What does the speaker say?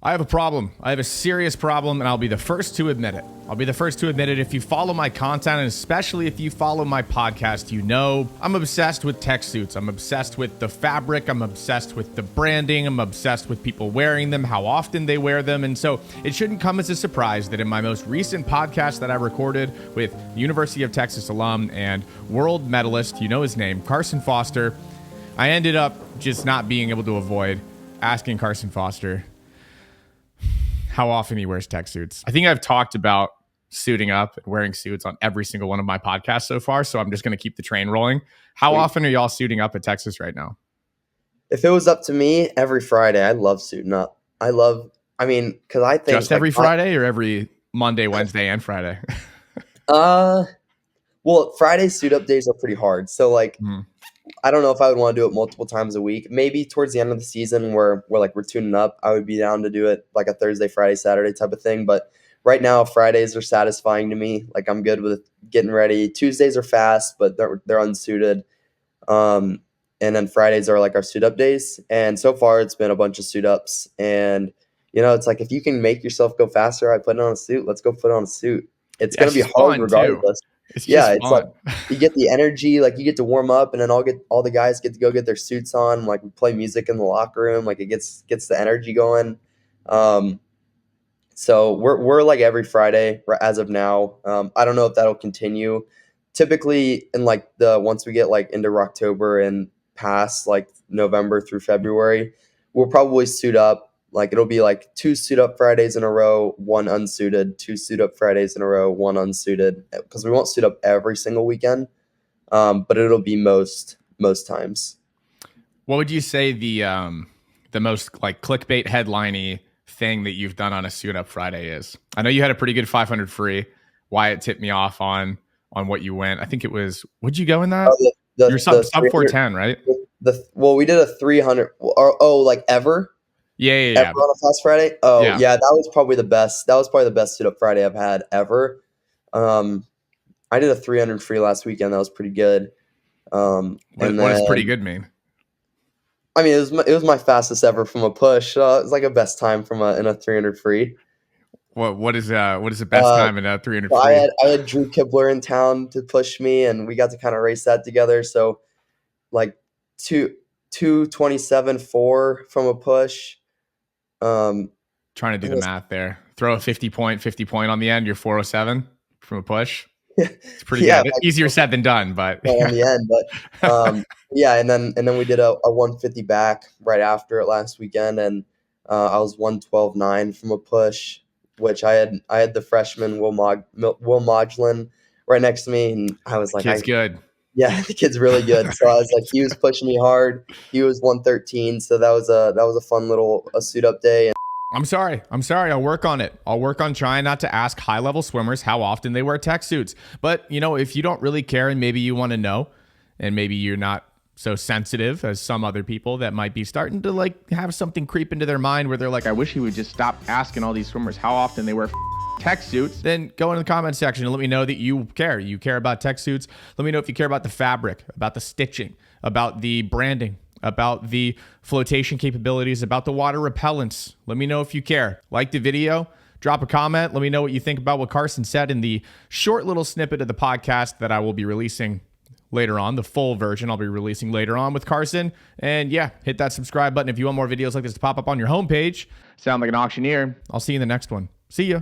I have a problem. I have a serious problem, and I'll be the first to admit it. If you follow my content, and especially if you follow my podcast, you know I'm obsessed with tech suits. I'm obsessed with the fabric. I'm obsessed with the branding. I'm obsessed with people wearing them, how often they wear them. And so it shouldn't come as a surprise that in my most recent podcast that I recorded with University of Texas alum and world medalist, you know his name, Carson Foster, I ended up just not being able to avoid asking Carson Foster how often he wears tech suits. I think I've talked about suiting up and wearing suits on every single one of my podcasts so far, so I'm just going to keep the train rolling. How often are y'all suiting up at Texas right now? If it was up to me, every Friday. I love suiting up. Because I think... Just every Friday or every Monday, Wednesday, and Friday? Well, Friday suit-up days are pretty hard. So, I don't know if I would want to do it multiple times a week. Maybe towards the end of the season where we're tuning up, I would be down to do it like a Thursday, Friday, Saturday type of thing. But right now, Fridays are satisfying to me. I'm good with getting ready. Tuesdays are fast, but they're unsuited. And then Fridays are our suit-up days. And so far, it's been a bunch of suit-ups. And, it's if you can make yourself go faster, I put on a suit. Let's go put on a suit. It's going to be hard regardless. It's fun. You get the energy, you get to warm up, and then all the guys get to go get their suits on. We play music in the locker room, it gets the energy going. So we're every Friday as of now. I don't know if that'll continue. Typically, in once we get into October and past November through February, we'll probably suit up. It'll be 2 suit-up Fridays in a row, 1 unsuited, 2 suit-up Fridays in a row, 1 unsuited. Because we won't suit up every single weekend, but it'll be most times. What would you say the most clickbait headline-y thing that you've done on a suit-up Friday is? I know you had a pretty good 500 free. Wyatt tipped me off on what you went. I think it was, would you go in that? You're sub 410, right? We did a 300. Ever? Yeah. Ever on a Fast Friday? Oh, yeah. That was probably the best. That was probably the best suit-up Friday I've had ever. I did a 300 free last weekend. That was pretty good. What does pretty good mean? It was my fastest ever from a push. It was a best time in a 300 free. What is the best time in a 300 free? I had Drew Kibler in town to push me, and we got to kind of race that together. So, 2:27.4 from a push. Trying to do the math there. Throw a 50 point on the end. You're 407 from a push. It's pretty good. Easier said than done, but on the end. But and then we did a 150 back right after it last weekend, and I was 112.9 from a push, which I had the freshman Will Modglin right next to me, and I was kid's good. Yeah, the kid's really good. So I was he was pushing me hard. He was 113, so that was a fun little suit-up day. I'm sorry. I'll work on it. I'll work on trying not to ask high-level swimmers how often they wear tech suits. But, if you don't really care and maybe you want to know, and maybe you're not so sensitive as some other people that might be starting to have something creep into their mind where they're I wish he would just stop asking all these swimmers how often they wear tech suits, then go in the comment section and let me know that you care. You care about tech suits. Let me know if you care about the fabric, about the stitching, about the branding, about the flotation capabilities, about the water repellents. Let me know if you care. Like the video, drop a comment. Let me know what you think about what Carson said in the short little snippet of the podcast that I will be releasing later on. The full version I'll be releasing later on with Carson. And hit that subscribe button if you want more videos like this to pop up on your homepage. Sound like an auctioneer. I'll see you in the next one. See ya.